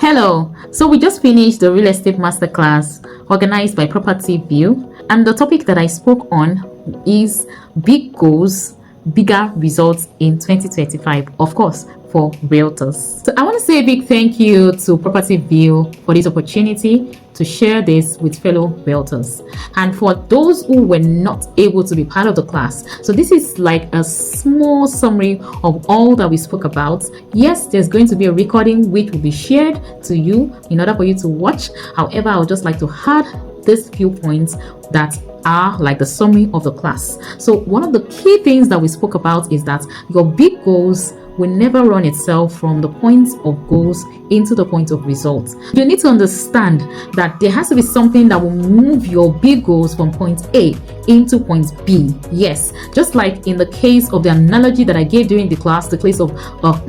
Hello, so we just finished the real estate masterclass organized by Property View, and the topic that I spoke on is big goals, bigger results in 2025, of course, for realtors. So I want to say a big thank you to Property View for this opportunity to share this with fellow realtors, and for those who were not able to be part of the class. So this is like a small summary of all that we spoke about. Yes, there's going to be a recording which will be shared to you in order for you to watch. However, I would just like to add these few points that are like the summary of the class. So one of the key things that we spoke about is that your big goals will never run itself from the point of goals into the point of results. You need to understand that there has to be something that will move your big goals from point A into point B. Yes, just like in the case of the analogy that I gave during the class, the case of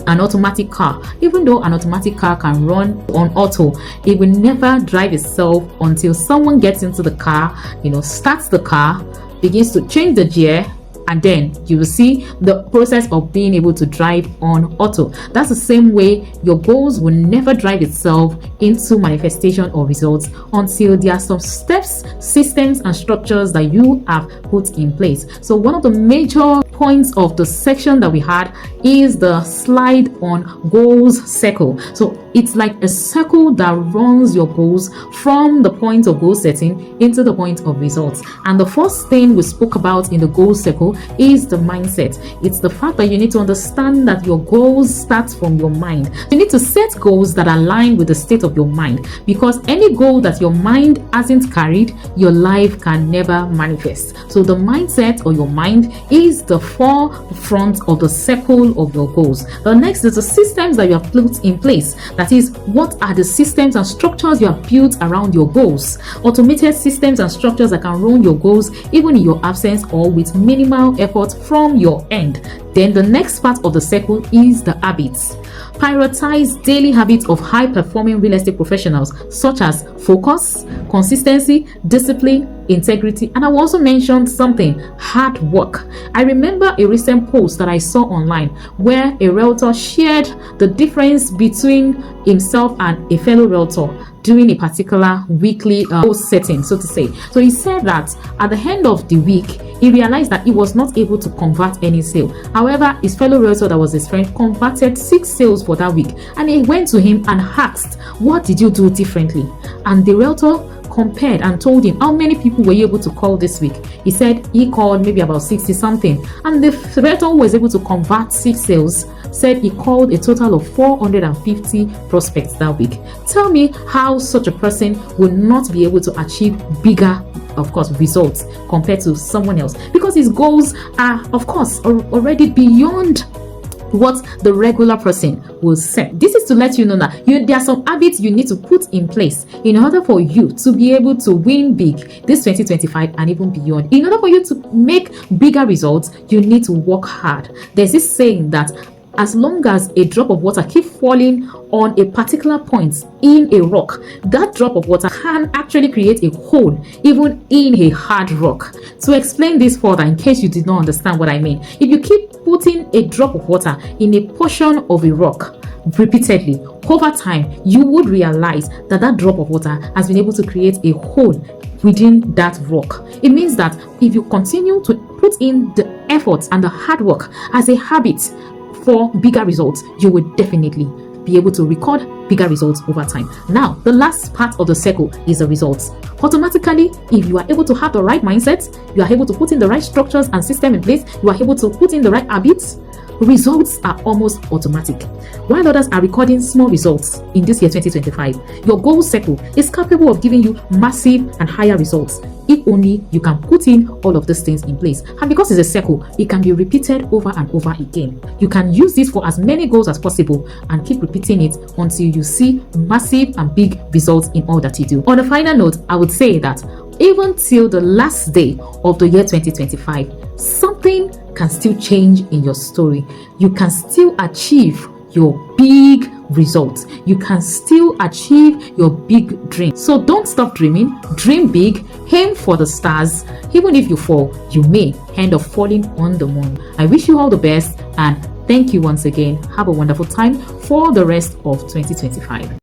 an automatic car. Even though an automatic car can run on auto, it will never drive itself until someone gets into the car, starts the car, begins to change the gear, and then you will see the process of being able to drive on auto. That's the same way your goals will never drive itself into manifestation or results until there are some steps, systems, and structures that you have put in place. So one of the major points of the section that we had is the slide on goals circle. So it's like a circle that runs your goals from the point of goal setting into the point of results. And the first thing we spoke about in the goal circle is the mindset. It's the fact that you need to understand that your goals start from your mind. You need to set goals that align with the state of your mind, because any goal that your mind hasn't carried, your life can never manifest. So the mindset or your mind is the forefront of the circle of your goals. The next is the systems that you have put in place. That is, what are the systems and structures you have built around your goals? Automated systems and structures that can run your goals even in your absence or with minimal effort from your end. Then the next part of the circle is the habits. Prioritize daily habits of high-performing real estate professionals, such as focus, consistency, discipline, integrity, and I will also mention something: hard work. I remember a recent post that I saw online where a realtor shared the difference between himself and a fellow realtor during a particular weekly goal setting, so to say. So he said that at the end of the week, he realized that he was not able to convert any sale. However, his fellow realtor, that was his friend, converted 6 sales for that week, and he went to him and asked, "What did you do differently?" And the realtor compared and told him how many people were you able to call this week. He said he called maybe about 60 something, and the realtor who was able to convert 6 sales said he called a total of 450 prospects that week. Tell me how such a person will not be able to achieve bigger, of course, results compared to someone else, because his goals are, of course, already beyond what the regular person will set. This is to let you know that there are some habits you need to put in place in order for you to be able to win big this 2025 and even beyond. In order for you to make bigger results, you need to work hard. There's this saying that as long as a drop of water keeps falling on a particular point in a rock, that drop of water can actually create a hole even in a hard rock. To explain this further, in case you did not understand what I mean, if you keep putting a drop of water in a portion of a rock repeatedly, over time, you would realize that that drop of water has been able to create a hole within that rock. It means that if you continue to put in the efforts and the hard work as a habit for bigger results, you will definitely be able to record bigger results over time. Now, the last part of the circle is the results. Automatically, if you are able to have the right mindset, you are able to put in the right structures and system in place, you are able to put in the right habits, results are almost automatic. While others are recording small results in this year 2025, your goal circle is capable of giving you massive and higher results if only you can put in all of these things in place. And because it's a circle, it can be repeated over and over again. You can use this for as many goals as possible and keep repeating it until you see massive and big results in all that you do. On a final note, I would say that even till the last day of the year 2025, something can still change in your story. You can still achieve your big results. You can still achieve your big dream. So don't stop dreaming. Dream big. Aim for the stars. Even if you fall, you may end up falling on the moon. I wish you all the best, and thank you once again. Have a wonderful time for the rest of 2025.